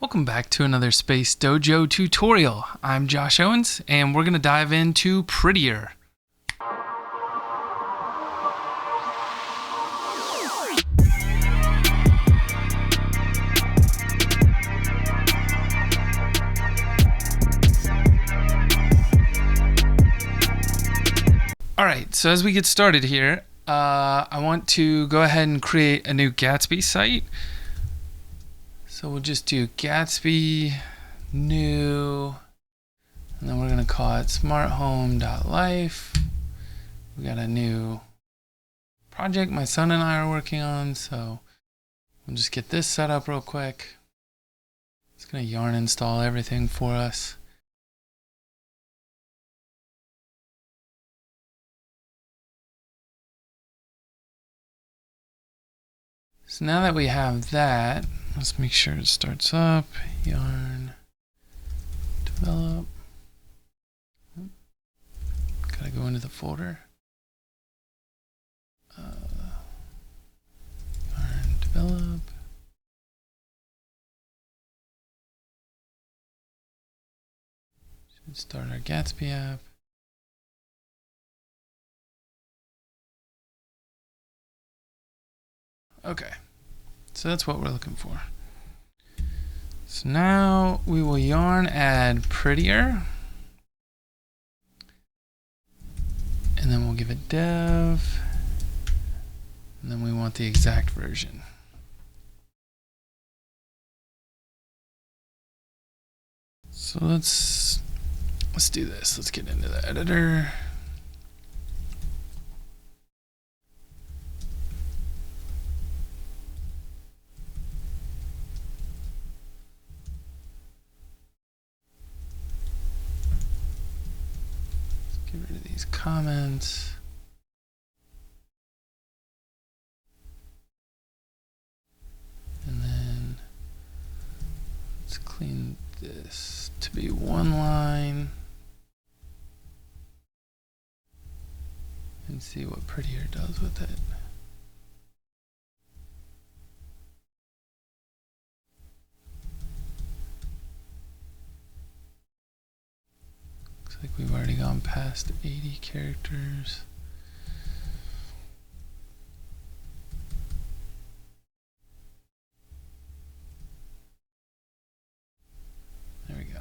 Welcome back to another Space Dojo tutorial. I'm Josh Owens, and we're going to dive into Prettier. Alright, so as we get started here, I want to go ahead and create a new Gatsby site. So we'll just do Gatsby new, and then we're going to call it smarthome.life. We got a new project my son and I are working on, so we'll just get this set up real quick. It's going to yarn install everything for us. So now that we have that, let's make sure it starts up. Yarn develop. Gotta go into the folder. Yarn develop. Should start our Gatsby app. Okay, so that's what we're looking for. So now we will yarn add Prettier, and then we'll give it dev, and then we want the exact version. So let's do this. Let's get into the editor. Get rid of these comments. And then let's clean this to be one line. And see what Prettier does with it. Looks like we've already gone past 80 characters. There we go.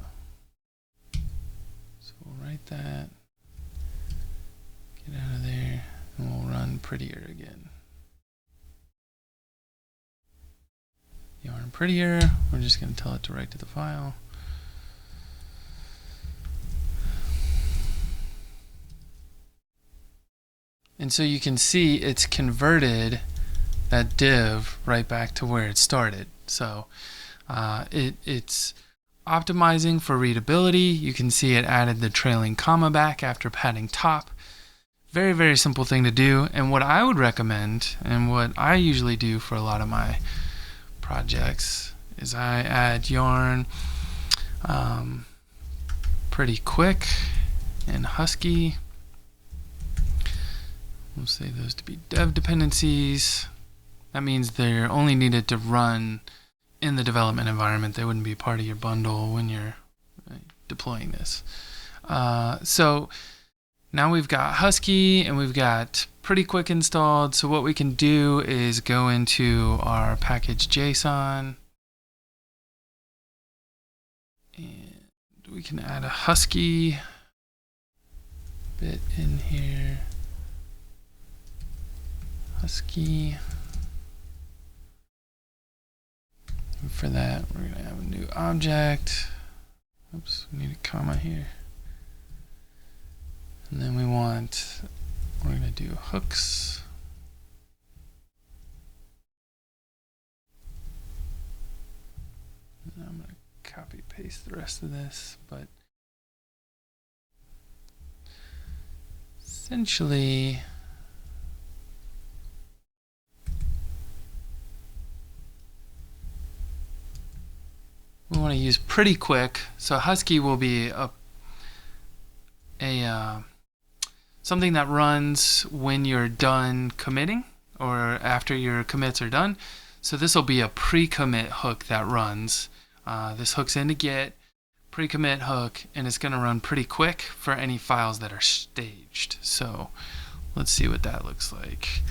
So we'll write that. Get out of there, and we'll run Prettier again. Yarn Prettier, we're just going to tell it to write to the file. And so you can see it's converted that div right back to where it started. So it's optimizing for readability. You can see it added the trailing comma back after padding top. Very, very simple thing to do. And what I would recommend, and what I usually do for a lot of my projects, is I add yarn pretty quick and husky. We'll say those to be dev dependencies. That means they're only needed to run in the development environment. They wouldn't be part of your bundle when you're deploying this. So now we've got Husky and we've got pretty quick installed. So what we can do is go into our package JSON, and we can add a Husky bit in here. Husky. And for that, we're going to have a new object. Oops, we need a comma here. And then we're going to do hooks. And I'm going to copy paste the rest of this, but essentially we want to use pretty quick. So Husky will be something that runs when you're done committing or after your commits are done. So this will be a pre-commit hook that runs This hooks into Git, pre-commit hook, and it's going to run pretty quick for any files that are staged. So let's see what that looks like.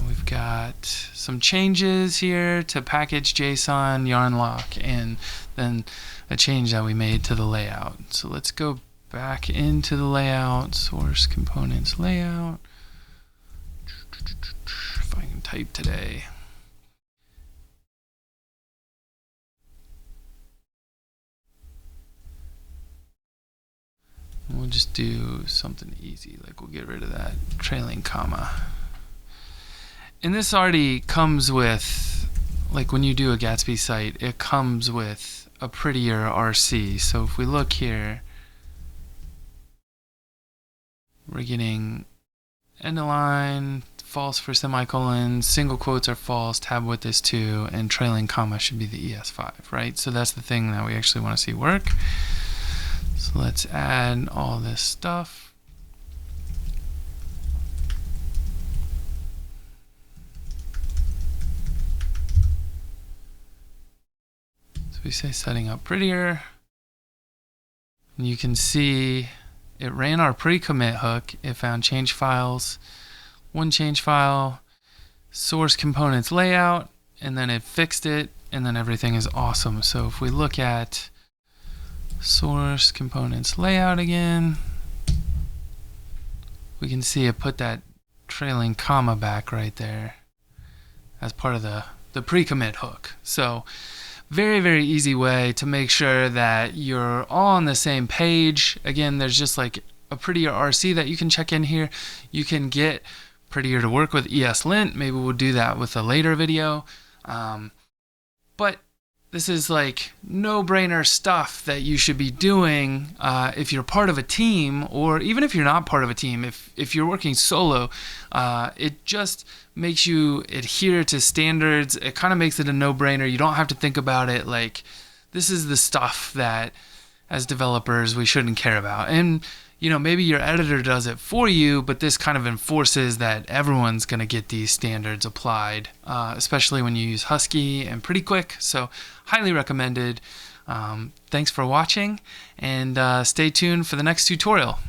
We've got some changes here to package JSON, yarn lock, and then a change that we made to the layout. So let's go back into the layout, source components layout. If I can type today. We'll just do something easy, like we'll get rid of that trailing comma. And this already comes with, like when you do a Gatsby site, it comes with a Prettier RC. So if we look here, we're getting end of line, false for semicolons, single quotes are false, tab width is 2, and trailing comma should be the ES5, right? So that's the thing that we actually want to see work. So let's add all this stuff. So we say setting up Prettier. And you can see it ran our pre-commit hook. It found change files, one change file, source components layout, and then it fixed it, and then everything is awesome. So if we look at source components layout again, we can see it put that trailing comma back right there as part of the pre-commit hook. So very, very easy way to make sure that you're all on the same page. Again, there's just like a Prettier RC that you can check in here. You can get Prettier to work with ESLint. Maybe we'll do that with a later video. But this is like no-brainer stuff that you should be doing if you're part of a team, or even if you're not part of a team. If you're working solo, it just makes you adhere to standards. It kind of makes it a no-brainer. You don't have to think about it. Like, this is the stuff that as developers we shouldn't care about. And you know, maybe your editor does it for you, but this kind of enforces that everyone's going to get these standards applied, especially when you use Husky and pretty quick. So highly recommended. Thanks for watching, and stay tuned for the next tutorial.